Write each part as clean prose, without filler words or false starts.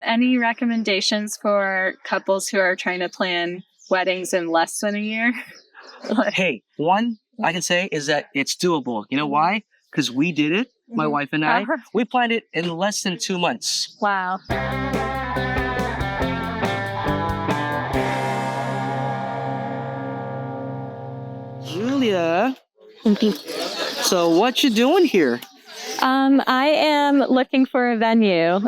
Any recommendations for couples who are trying to plan weddings in less than a year? Hey, one I can say is that it's doable. You know why? Because we did it, my wife and I. We planned it in less than 2 months. Wow. Julia, so what you doing here? I am looking for a venue.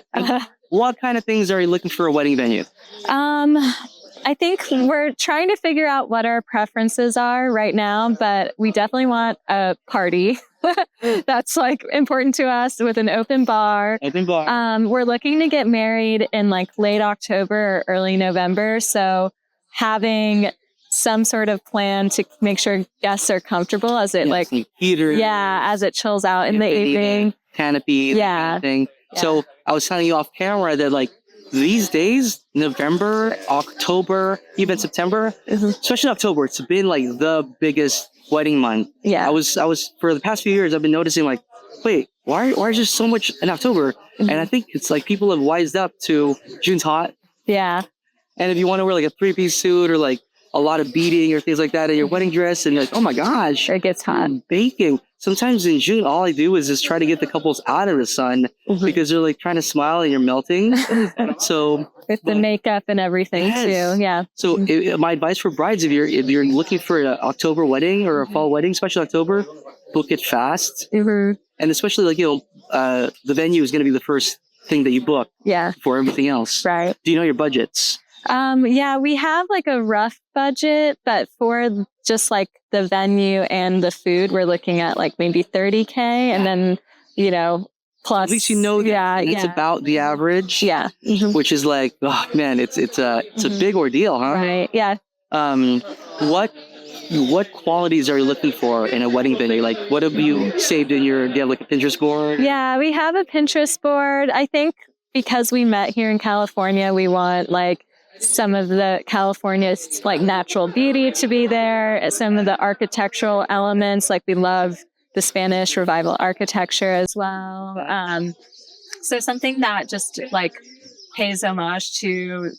What kind of things are you looking for a wedding venue? I think we're trying to figure out what our preferences are right now, but we definitely want a party. That's like important to us with an open bar. Open bar. We're looking to get married in like late October or early November. So having some sort of plan to make sure guests are comfortable as it heater. Yeah, as it chills out in the evening. Canopy. Yeah. Thing. Yeah. So I was telling you off camera that like these days, November, October, even September, especially October, it's been like the biggest wedding month. Yeah. I was for the past few years, I've been noticing like, wait, why is there so much in October? And I think it's like people have wised up to June's hot. Yeah. And if you want to wear like a 3-piece suit or like a lot of beading or things like that in your wedding dress, and you're like, oh my gosh, it gets hot. I'm baking. Sometimes in June, all I do is just try to get the couples out of the sun because they're like trying to smile and you're melting. So with the makeup and everything too, yeah. So my advice for brides, if you're looking for an October wedding or a fall wedding, especially October, book it fast. And especially like the venue is going to be the first thing that you book. Yeah. For everything else. Right. Do you know your budgets? Yeah, we have like a rough budget, but for just like the venue and the food, we're looking at like maybe $30K and then, plus. At least you know that it's about the average. Yeah. Which is like, oh man, it's a big ordeal, huh? Right. Yeah. What qualities are you looking for in a wedding venue? Like, what have you saved in do you have like a Pinterest board? Yeah, we have a Pinterest board. I think because we met here in California, we want like some of the California's like natural beauty to be there, some of the architectural elements, like we love the Spanish revival architecture as well. So something that just like pays homage to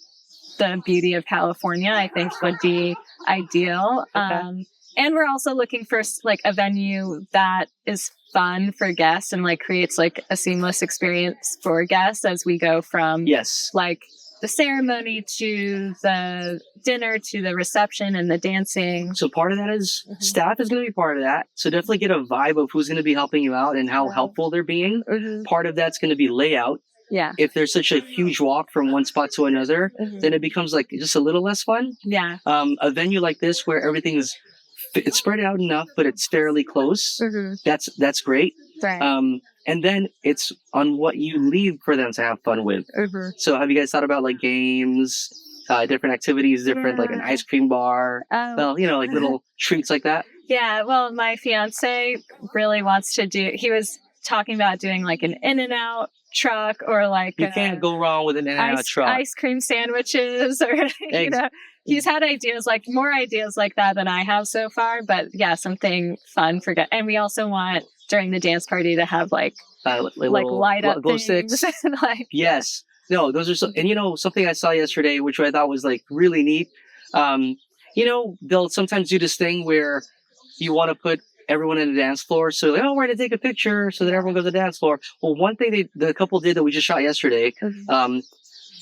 the beauty of California, I think would be ideal. And we're also looking for like a venue that is fun for guests and like creates like a seamless experience for guests as we go from like the ceremony to the dinner to the reception and the dancing. So part of that is staff is going to be part of that. So definitely get a vibe of who's going to be helping you out and how helpful they're being. Part of that's going to be layout. Yeah. If there's such a huge walk from one spot to another, then it becomes like just a little less fun. Yeah. A venue like this where everything is it's spread out enough, but it's fairly close. That's great. Right. And then it's on what you leave for them to have fun with. So have you guys thought about like games, different activities, different like an ice cream bar, well, like little treats like that? Yeah. Well, my fiance really wants to he was talking about doing like an In-N-Out truck or like you can't go wrong with an In-N-Out truck. Ice cream sandwiches or he's had more ideas like that than I have so far, but yeah, something fun for and we also want during the dance party to have like light up glow things. sticks. Yes. No, those are and something I saw yesterday which I thought was like really neat. They'll sometimes do this thing where you want to put everyone in the dance floor. So we're going to take a picture so that everyone goes to the dance floor. Well, one thing the couple did that we just shot yesterday,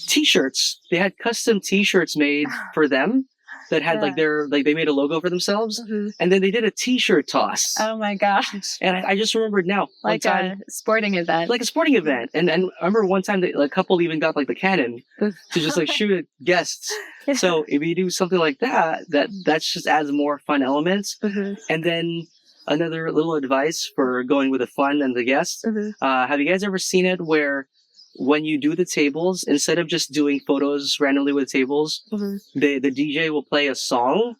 t-shirts. They had custom t-shirts made for them that had they made a logo for themselves. And then they did a t-shirt toss. Oh my gosh. And I just remembered now. Like a sporting event. Like a sporting event. And I remember one time a couple even got like the cannon to just like shoot at guests. So if you do something like that just adds more fun elements. And then another little advice for going with the fun and the guests. Have you guys ever seen it where when you do the tables, instead of just doing photos randomly with tables, the DJ will play a song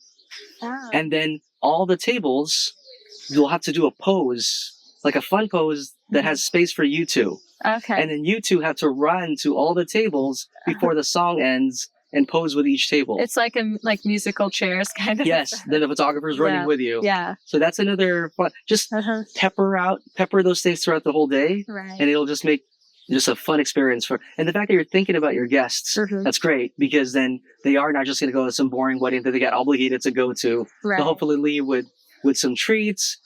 and then all the tables, you'll have to do a pose, like a fun pose that has space for you two. Okay. And then you two have to run to all the tables before the song ends and pose with each table. It's like musical chairs kind of. Yes, then the photographer's running with you. Yeah. So that's another fun. Just pepper those things throughout the whole day, right? And it'll just make just a fun experience and the fact that you're thinking about your guests, that's great, because then they are not just going to go to some boring wedding that they got obligated to go to. Right. They'll hopefully leave with some treats,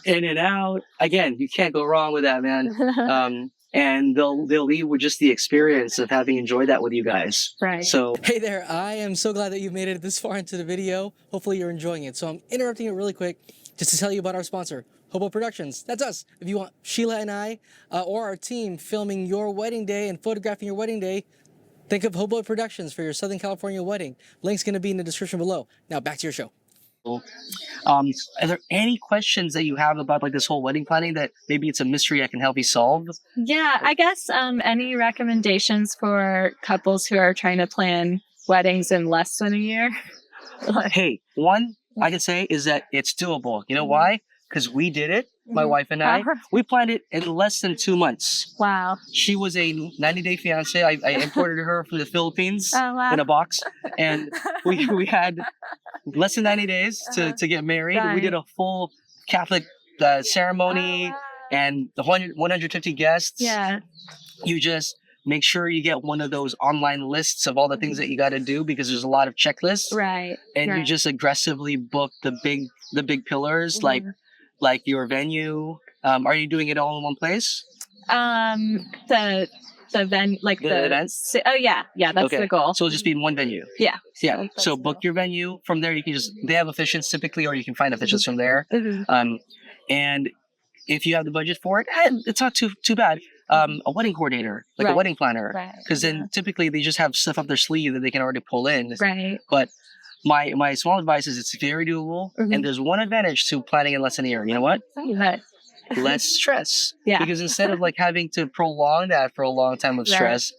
in and out. Again, you can't go wrong with that, man. And they'll leave with just the experience of having enjoyed that with you guys. Right. So hey there, I am so glad that you've made it this far into the video. Hopefully you're enjoying it. So I'm interrupting it really quick just to tell you about our sponsor, Hobo Productions. That's us. If you want Sheila and I or our team filming your wedding day and photographing your wedding day, think of Hobo Productions for your Southern California wedding. Link's going to be in the description below. Now back to your show. are there any questions that you have about like this whole wedding planning that maybe it's a mystery I can help you solve? Yeah, I guess any recommendations for couples who are trying to plan weddings in less than a year? Hey, one I can say is that it's doable. You know why? Because we did it, my wife and I. We planned it in less than 2 months. Wow. She was a 90-day fiance. I imported her from the Philippines in a box. And we had less than 90 days to get married. Right. We did a full Catholic ceremony and the 150 guests. Yeah. You just make sure you get one of those online lists of all the things that you got to do, because there's a lot of checklists. Right. And you just aggressively book the big pillars, like your venue. Are you doing it all in one place? The venue, like the events. Oh yeah, that's the goal. So it'll just be in one venue. Yeah. Yeah. So book your venue from there. You can they have officiants typically, or you can find officiants from there. And if you have the budget for it, it's not too bad. A wedding coordinator, like a wedding planner, because then typically they just have stuff up their sleeve that they can already pull in. Right. But my small advice is it's very doable, and there's one advantage to planning in less than a year. You know what? Less stress. Yeah. Because instead of like having to prolong that for a long time of stress,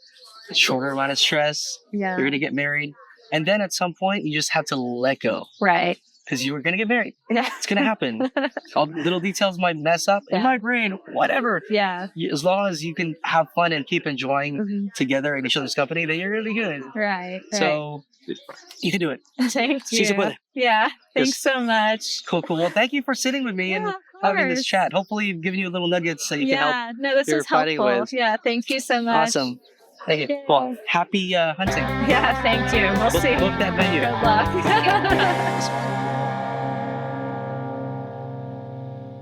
shorter amount of stress. Yeah. You're gonna get married, and then at some point you just have to let go. Right. Because you were gonna get married. Yeah. It's gonna happen. All little details might mess up in my brain, whatever. Yeah. As long as you can have fun and keep enjoying together in each other's company, then you're really good. Right. So you can do it. Thank you. Sí se puede. Yeah. Thanks so much. Cool. Well, thank you for sitting with me and having this chat. Hopefully, I've given you little nuggets so you can help. No, this is helpful. With. Yeah. Thank you so much. Awesome. Thank you. Well, happy hunting. Yeah. Thank you. We'll see. Book that venue. Good luck.